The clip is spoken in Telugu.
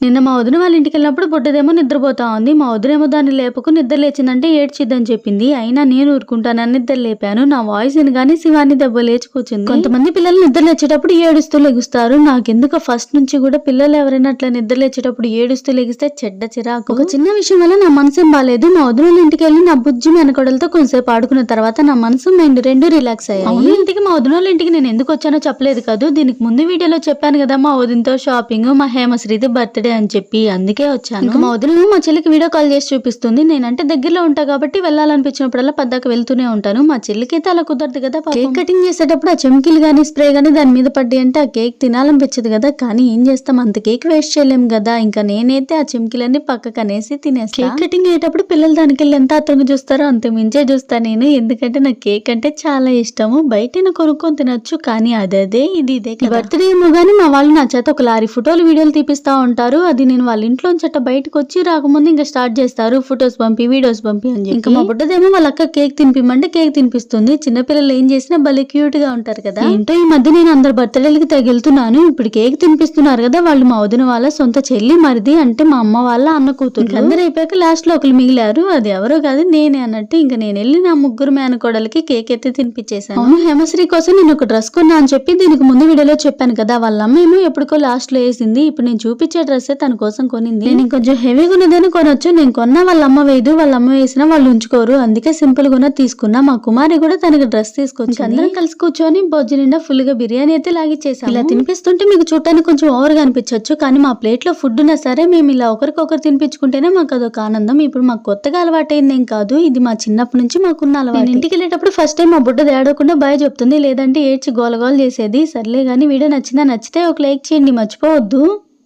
నిన్న మా వదిన వాళ్ళ ఇంటికెళ్ళినప్పుడు బుడ్డదేమో నిద్రపోతా ఉంది. మా వదినేమో దాన్ని లేపకు నిద్ర లేచిందంటే ఏడ్చిద్దని చెప్పింది. అయినా నేను ఊరుకుంటానని నిద్ర లేపాను. నా వాయిస్ వినగానే శివాని దెబ్బ లేచి కూర్చుంది. కొంతమంది పిల్లలు నిద్ర లేచేటప్పుడు ఏడుస్తూ లెగుస్తారు. నాకెందుకో ఫస్ట్ నుంచి కూడా పిల్లలు ఎవరైనా అట్లా నిద్ర లేచేటప్పుడు ఏడుస్తూ లెగిస్తే చెడ్డ చిరాకు. ఒక చిన్న విషయం వల్ల నా మనసు ఏం బాలేదు. మా వదిన వాళ్ళ ఇంటికి వెళ్ళి నా బుజ్జి మెనకొడలతో కొంతసేపు ఆడుకున్న తర్వాత నా మనసు మైండ్ రెండు రిలాక్స్ అయ్యాయి. ఇంటికి మా వదిన వాళ్ళ ఇంటికి నేను ఎందుకు వచ్చానో చెప్పలేదు కాదు. దీనికి ముందు వీడియోలో చెప్పాను కదా, మా వదినతో షాపింగ్, మా హేమశ్రీది బర్త్డే అని చెప్పి, అందుకే వచ్చాను. ఇంకా మా వదిన మా చెల్లికి వీడియో కాల్ చేసి చూపిస్తుంది. నేనంటే దగ్గరలో ఉంటా కాబట్టి వెళ్ళాలనిపించినప్పుడల్లా పద్దాక వెళ్తూనే ఉంటాను. మా చెల్లికి అయితే అలా కుదరదు కదా. కేక్ కటింగ్ చేసేటప్పుడు ఆ చెంకిలు గానీ స్ప్రే గానీ దాని మీద పడ్డాయి అంటే ఆ కేక్ తినాలనిపించదు కదా. కానీ ఏం చేస్తాం, అంత కేక్ వేస్ట్ చేయలేం కదా. ఇంకా నేనైతే ఆ చెంకిలన్నీ పక్కకు అనేసి తినేస్తా. కేక్ కటింగ్ అయ్యేటప్పుడు పిల్లలు దానికి వెళ్ళి ఎంత ఆత్రంగా చూస్తారో అంత మించే చూస్తా నేను. ఎందుకంటే నాకు కేక్ అంటే చాలా ఇష్టము. బయట కొనుక్కొని తినొచ్చు, కానీ అదే ఇది ఇదే. బర్త్డే ఏమో గానీ మా వాళ్ళు నా చేత ఒక లారీ ఫోటోలు వీడియోలు తీపిస్తా ఉంటారు. అది నేను వాళ్ళ ఇంట్లోంచి అట్ట బయటకు వచ్చి రాకముందు ఇంకా స్టార్ట్ చేస్తారు, ఫొటోస్ పంపి వీడియోస్ పంపి అని చెప్పి. ఇంకా మా బుడ్డదేమో వాళ్ళ అక్క కేక్ తినిపిమంటే కేక్ తినిపిస్తుంది. చిన్నపిల్లలు ఏం చేసినా భలే క్యూట్ గా ఉంటారు కదా. ఏంటో ఈ మధ్య నేను అందరు బర్త్డేలకి తగిలుతున్నాను. ఇప్పుడు కేక్ తినిపిస్తున్నారు కదా, వాళ్ళు మా వదిన వాళ్ళ సొంత చెల్లి మరిది, అంటే మా అమ్మ వాళ్ళ అన్న కూతురు. అందరూ అయిపోయాక లాస్ట్ లో ఒకరు మిగిలారు. అది ఎవరో కాదు నేనే అన్నట్టు. ఇంకా నేను వెళ్ళి నా ముగ్గురు మేనకోడలకి కేక్ ఎత్తి తినిపించేసాను. అవును, హేమశ్రీ కోసం నేను ఒక డ్రెస్ కొన్నా అని చెప్పి దీనికి ముందు వీడియోలో చెప్పాను కదా. వాళ్ళ అమ్మ ఏమో ఎప్పుడుకో లాస్ట్ లో వేసింది. ఇప్పుడు నేను చూపించే డ్రెస్ తన కోసం కొనింది. నేను కొంచెం హెవీగా ఉన్నదని కొనొచ్చు. నేను కొన్నా వాళ్ళ అమ్మ వేయదు, వాళ్ళ అమ్మ వేసినా వాళ్ళు ఉంచుకోరు. అందుకే సింపుల్ గా తీసుకున్నా. మా కుమారి కూడా తనకి డ్రెస్ తీసుకొచ్చి అందరం కలిసి కూర్చొని బొజ్జు నిండా ఫుల్ గా బిర్యానీ అయితే లాగిచ్చేసాం. ఇలా తినిపిస్తుంటే మీకు చూడటానికి కొంచెం ఓవర్ గా అనిపించవచ్చు, కానీ మా ప్లేట్ లో ఫుడ్ ఉన్నా సరే మేము ఇలా ఒకరికొకరు తినిపించుకుంటేనే మాకు అదొక ఆనందం. ఇప్పుడు మాకు కొత్తగా అలవాటైంది ఏం కాదు, ఇది మా చిన్నప్పటి నుంచి మాకున్న అలవాటు. ఇంటికి వెళ్ళేటప్పుడు ఫస్ట్ టైం మా బుడ్డ ఏడవకుండా బాయ్ చెప్తుంది, లేదంటే ఏడ్చి గోలగోలు చేసేది. సర్లే గానీ వీడియో నచ్చితే ఒక లైక్ చేయండి, మర్చిపోవద్దు.